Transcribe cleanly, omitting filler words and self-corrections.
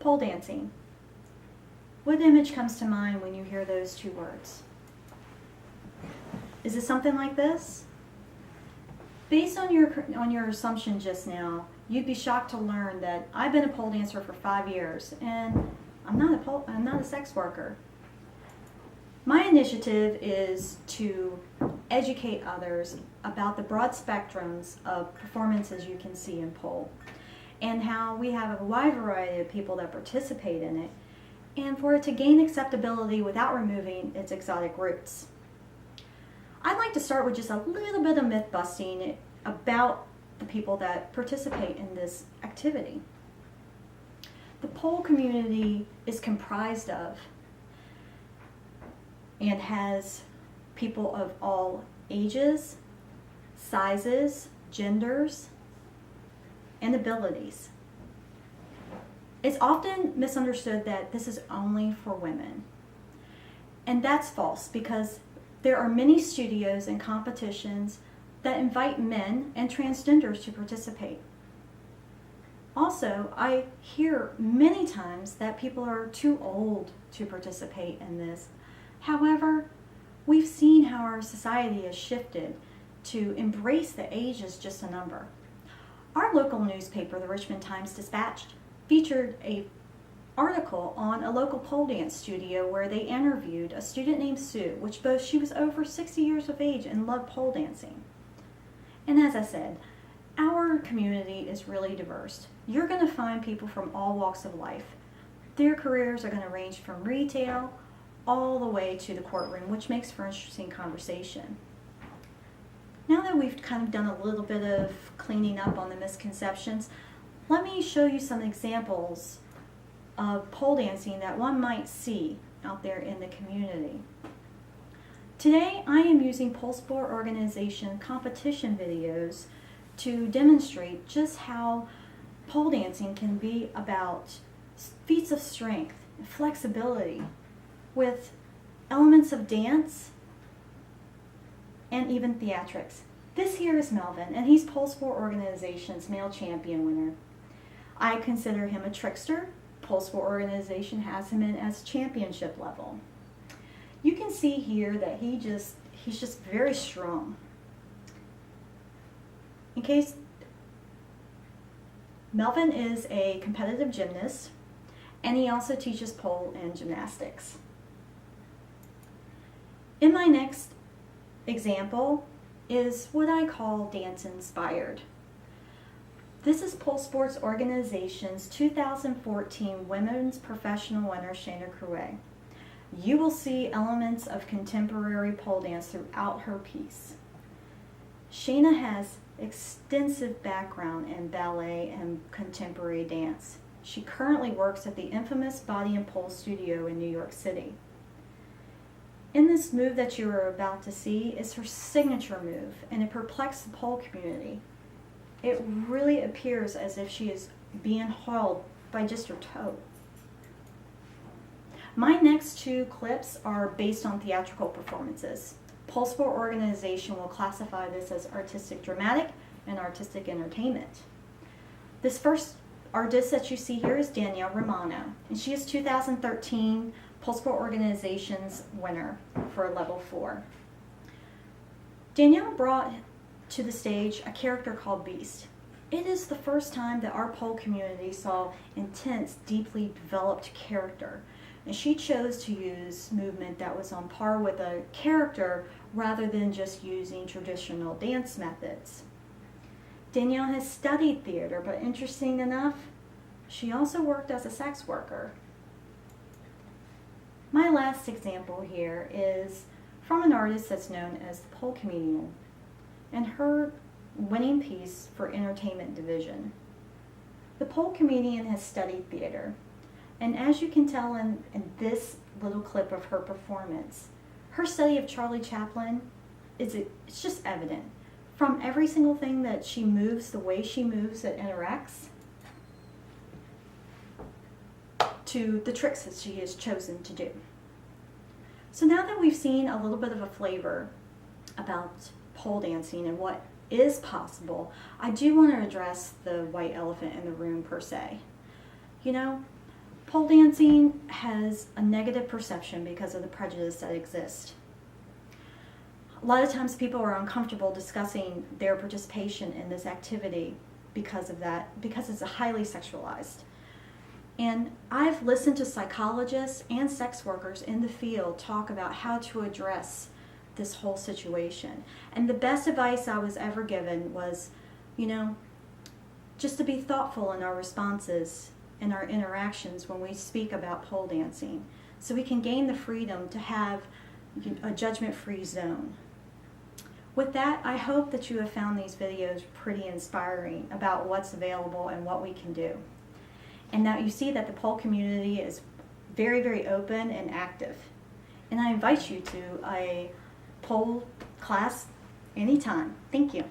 Pole dancing. What image comes to mind when you hear those two words? Is it something like this? Based on your assumption just now, you'd be shocked to learn that I've been a pole dancer for 5 years, and I'm not a sex worker. My initiative is to educate others about the broad spectrums of performances you can see in pole, and how we have a wide variety of people that participate in it, and for it to gain acceptability without removing its exotic roots. I'd like to start with just a little bit of myth busting about the people that participate in this activity. The pole community is comprised of and has people of all ages, sizes, genders, and abilities. It's often misunderstood that this is only for women. And that's false, because there are many studios and competitions that invite men and transgenders to participate. Also, I hear many times that people are too old to participate in this. However, we've seen how our society has shifted to embrace the age as just a number. Our local newspaper, the Richmond Times-Dispatch, featured an article on a local pole dance studio where they interviewed a student named Sue, which boasts she was over 60 years of age and loved pole dancing. And as I said, our community is really diverse. You're going to find people from all walks of life. Their careers are going to range from retail all the way to the courtroom, which makes for interesting conversation. Now that we've kind of done a little bit of cleaning up on the misconceptions, let me show you some examples of pole dancing that one might see out there in the community. Today, I am using pole sport organization competition videos to demonstrate just how pole dancing can be about feats of strength and flexibility with elements of dance and even theatrics. This here is Melvin, and he's Pole Sport Organization's male champion winner. I consider him a trickster. Pole Sport Organization has him in as championship level. You can see here that he's just very strong. In case, Melvin is a competitive gymnast, and he also teaches pole and gymnastics. In my next example is what I call dance inspired. This is Pole Sports Organization's 2014 Women's Professional winner, Shayna Crouet. You will see elements of contemporary pole dance throughout her piece. Shayna has extensive background in ballet and contemporary dance. She currently works at the infamous Body and Pole Studio in New York City. In this move that you are about to see is her signature move, and it perplexed the pole community. It really appears as if she is being hauled by just her toe. My next two clips are based on theatrical performances. Pole Sport Organization will classify this as artistic dramatic and artistic entertainment. This first artist that you see here is Danielle Romano, and she is 2013 Pole Sport Organization's winner for level 4. Danielle brought to the stage a character called Beast. It is the first time that our pole community saw intense, deeply developed character, and she chose to use movement that was on par with a character rather than just using traditional dance methods. Danielle has studied theater, but interesting enough, she also worked as a sex worker. My last example here is from an artist that's known as the Pole Comedian, and her winning piece for entertainment division. The Pole Comedian has studied theater, and as you can tell in this little clip of her performance, her study of Charlie Chaplin it's just evident. From every single thing that she moves, the way she moves, that interacts, to the tricks that she has chosen to do. So now that we've seen a little bit of a flavor about pole dancing and what is possible, I do want to address the white elephant in the room per se. You know, Pole dancing has a negative perception because of the prejudice that exists. A lot of times people are uncomfortable discussing their participation in this activity because of that, because it's highly sexualized. And I've listened to psychologists and sex workers in the field talk about how to address this whole situation. And the best advice I was ever given was, just to be thoughtful in our responses and our interactions when we speak about pole dancing, so we can gain the freedom to have a judgment-free zone. With that, I hope that you have found these videos pretty inspiring about what's available and what we can do. And now you see that the pole community is very, very open and active. And I invite you to a pole class anytime. Thank you.